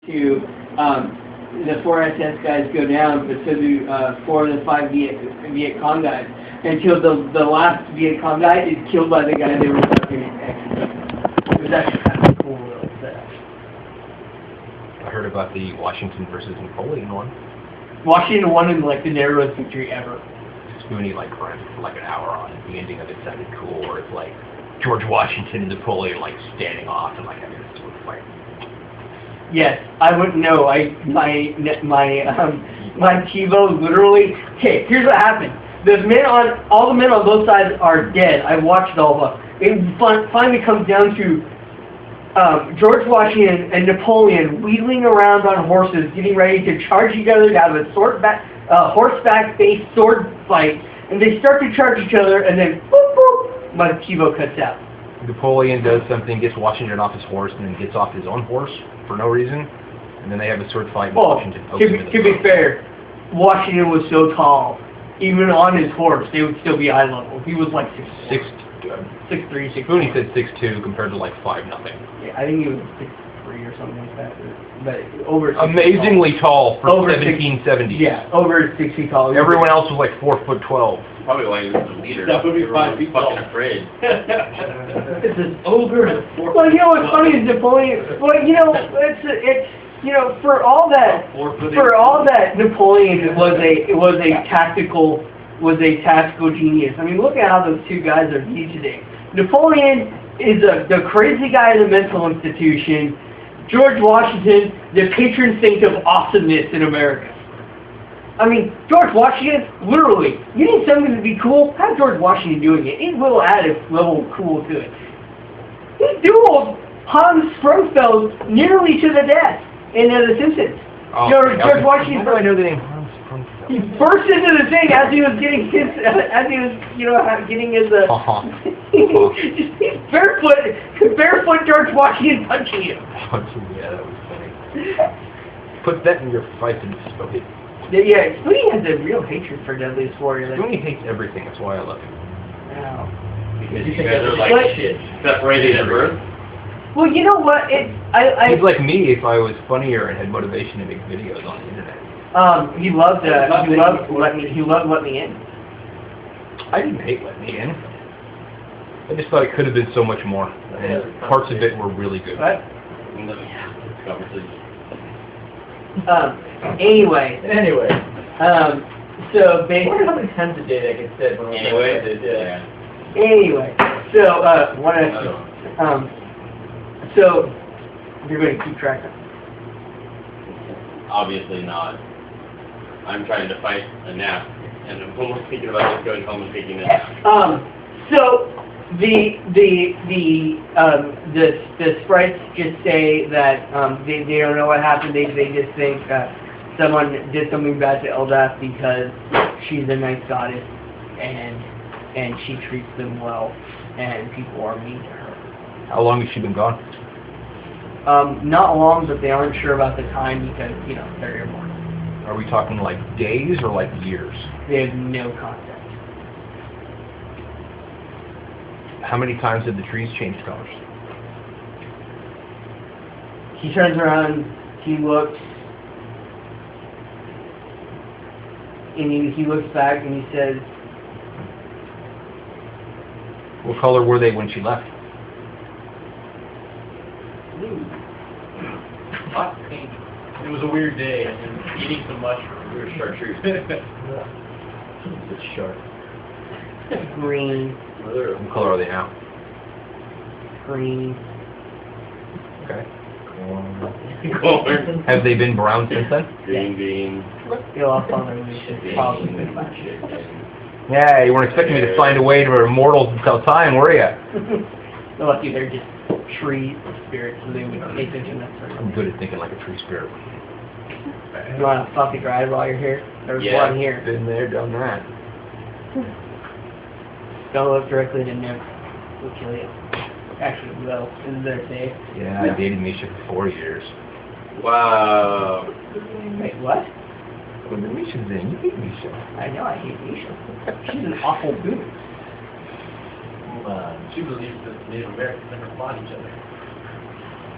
to the 4 SS guys go down, but so do 4 of the 5 Viet Cong guys, until the last Viet Cong guy is killed by the guy they were fucking executing. It was actually kind of a cool little setup. I heard about the Washington versus Napoleon one. Washington won in like the narrowest victory ever. Spoonie like ranted for like an hour on it. The ending of it sounded cool, where it's like George Washington and Napoleon like standing off and like having a sword fight. Yes, I wouldn't know. My TiVo literally. Okay, here's what happened. All the men on both sides are dead. I watched all of them. It finally comes down to George Washington and Napoleon wheeling around on horses, getting ready to charge each other to have a horseback-based sword fight, and they start to charge each other, and then boop boop, my TiVo cuts out. Napoleon does something, gets Washington off his horse, and then gets off his own horse for no reason, and then they have a sword fight. And Washington to be fair, Washington was so tall, even on his horse, they would still be eye level. He was like 6'3". Spoonie said 6'2" compared to like 5'0". Yeah, I think he was 6'3" or something like that. But over amazingly tall for 1770. Yeah, over 6 feet tall. Everyone else was like 4'12". Probably why he was the leader. That would be 5 feet tall. Fucking afraid. It's an ogre. Well, you know what's funny is Napoleon. Well, you know, it's you know, for all that Napoleon was a tactical genius. I mean, look at how those two guys are viewed today. Napoleon is the crazy guy in the mental institution. George Washington, the patron saint of awesomeness in America. I mean, George Washington, literally, you need something to be cool, have George Washington doing it. It will add a level of cool to it. He dueled Hans Sprungfeld nearly to the death in The Simpsons. Oh, George Washington. How do I know the name Hans Sprungfeld? He burst into the thing as he was getting his, he's barefoot George Washington punching him. Yeah, that was funny. Put that in your fight and Spoonie. Yeah, Spoonie has a real hatred for Deadliest Warrior. Spoonie hates everything, that's why I love him. Wow. Because you guys are like shit, separated at birth. Well, you know what? He's like me if I was funnier and had motivation to make videos on the internet. He loved Let Me In. I didn't hate Let Me In. I just thought it could have been so much more. And parts of it were really good. What? Conversation. Anyway. So basically, I wonder how many times a day that gets said when Anyway, so what else? So you're going to keep track of? Obviously not. I'm trying to fight a nap, and I'm almost thinking about just going home and taking a nap. So the sprites just say that they don't know what happened. They just think someone did something bad to Eldaf because she's a nice goddess and she treats them well, and people are mean to her. How long has she been gone? Not long, but they aren't sure about the time because, you know, they're airborne. Are we talking like days or like years? They have no concept. How many times did the trees change colors? He turns around, he looks, and he looks back and he says, What color were they when she left? Hot pink. It was a weird day, and eating some mushrooms. We were chartreuse. It's sharp. green, What color are they now? green. Okay. Corn. Have they been brown since then? Green. Go off on their probably been about Yeah, you weren't expecting me to find a way to immortals until time, were you? They're lucky they're just tree spirits, so they would pay attention to that sort of I'm good at thinking like a tree spirit. You want a fluffy ride while you're here? There's one here. Been there, done that. Don't look directly at Nick. We'll kill you. Actually, we will. This is their safe. Yeah, I dated Misha for 4 years. Wow. Wait, what? When the Misha's in, you hate Misha. I know I hate Misha. She's an awful dude. She believes that Native Americans never fought each other.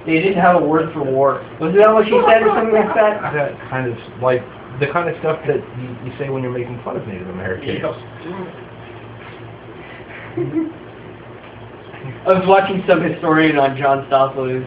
They didn't have a word for war. Wasn't that what she said or something like that? That kind of, like, the kind of stuff that you say when you're making fun of Native Americans. I was watching some historian on John Stossel who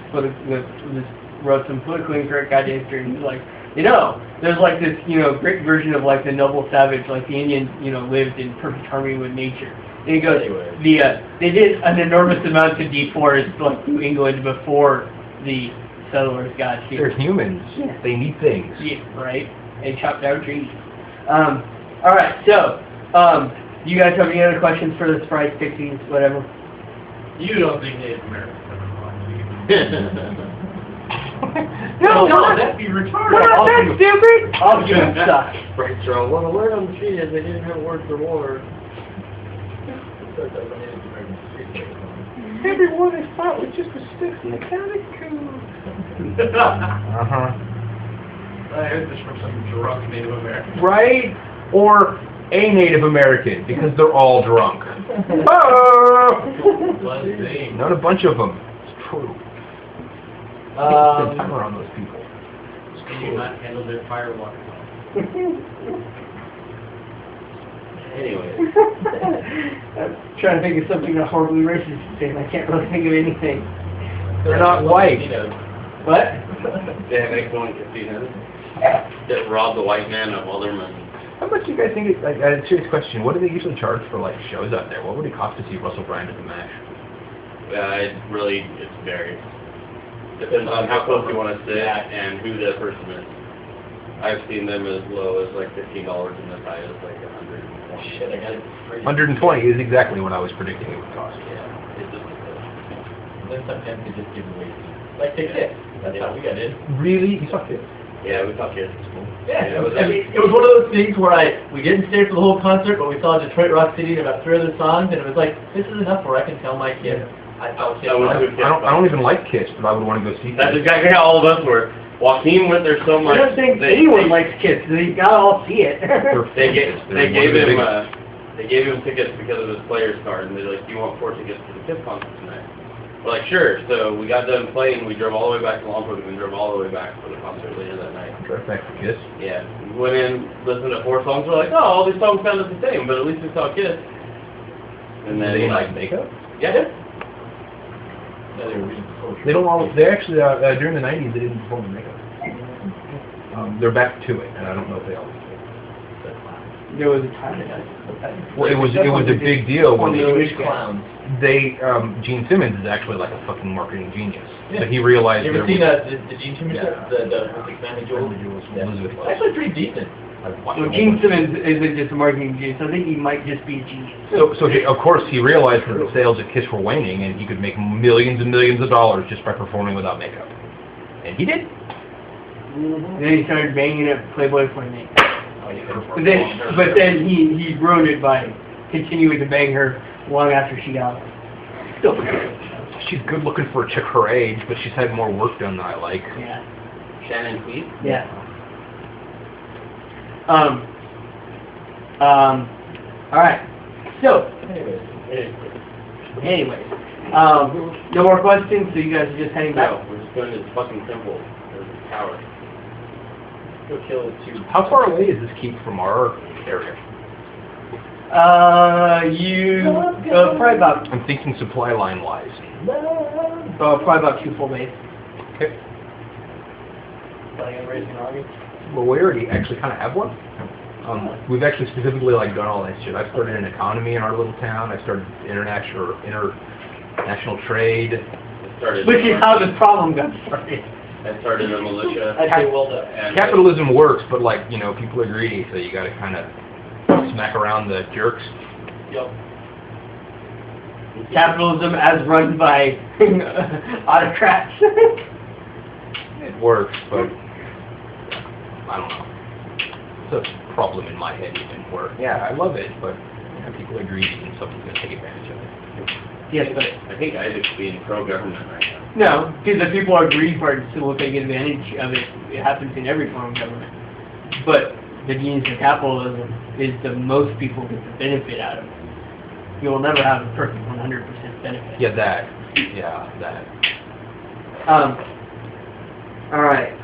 wrote some politically incorrect guide to history, and he's like, there's like this, great version of like the noble savage, like the Indians, lived in perfect harmony with nature. And he goes, they did an enormous amount to deforest like New England before the settlers got here. They're humans. Yeah. They need things. Yeah, right. They chopped down trees. All right, so you guys have any other questions for the sprites, pixies, whatever? You don't think Native Americans are wrong? No, that'd be retarded. Not that stupid. All humans suck. Sprites are all, well, the word on the tree is they didn't have a word for war. Everyone is fought with just a stick and a counting I heard this from some drunk Native American. Right? Or a Native American, because they're all drunk. Not a bunch of them. It's true. Spend time around those people. Can you not handle their fire water? Anyway. I'm trying to think of something not horribly racist to say, and I can't really think of anything. They're not white. What? They have excellent casinos that rob the white man of all their money. How much do you guys think, a serious question, what do they usually charge for like shows out there? What would it cost to see Russell Brand at the MASH? It varies. Depends on how close you want to sit and who the person is. I've seen them as low as like $15 and as high as like $120. Shit, I got it. 120 is exactly what I was predicting it would cost. Yeah, it's just then sometimes they just give away. Like they did. That's how we got in. Really? You saw kids? Yeah, we saw kids. Yeah, it was one of those things where we didn't stay for the whole concert, but we saw Detroit Rock City and about 3 other songs, and it was like, this is enough where I can tell my kids. I don't even like Kiss, but I would want to go see Kiss. That's exactly how all of us were. Joaquin went there so much. I don't think anyone likes Kiss. They gotta all see it. They gave him tickets because of his player's card, and they're like, "Do you want 4 tickets to the Kiss concert tonight?" We're like, "Sure." So we got done playing. We drove all the way back to Longwood, and we drove all the way back for the concert later that night. Drove back for Kiss? Yeah. We went in, listened to 4 songs. We're like, "Oh, all these songs sounded the same, but at least we saw Kiss." And then they like makeup? Yeah. They don't always. They actually during the '90s they didn't perform in makeup. They're back to it, and I don't know if they always did. There was a time that well, it was a big deal when the clowns. Gene Simmons is actually like a fucking marketing genius. Yeah. So he realized. You ever seen the Gene Simmons? Yeah. The Family Jewels? Elizabeth. Actually pretty decent. Well, Gene Simmons isn't just a marketing genius. I think he might just be a genius. So of course he realized that the sales at Kiss were waning, and he could make millions and millions of dollars just by performing without makeup, and he did. And then he started banging at Playboy Playmate. But then he ruined it by continuing to bang her long after she got still. She's good looking for a chick her age, but she's had more work done than I like. Yeah. Shannon Tweed? Yeah. Alright. So, anyways, no more questions, so you guys are just heading back? No, we're just going to the fucking temple. There's a tower. Go kill it too. How far away is this keep from our area? Probably about... I'm thinking supply line wise. Probably about 2 full days. Okay. Planning on raising an army? Well, we already actually kind of have one. We've actually specifically like done all that shit. I've started an economy in our little town. I started international trade. Which is how this problem got started. I started a militia. Capitalism works, but like, people are greedy, so you got to kind of smack around the jerks. Yep. Capitalism as run by autocrats. It works, but I don't know. It's a problem in my head even where, yeah, I love it, but people are greedy and someone's going to take advantage of it. Yes, but... I think Isaac's being pro-government right now. No, because the people are greedy parties still will take advantage of it. It happens in every form of government. But the genius of capitalism is the most people get the benefit out of it. You will never have a perfect 100% benefit. Yeah, that. All right.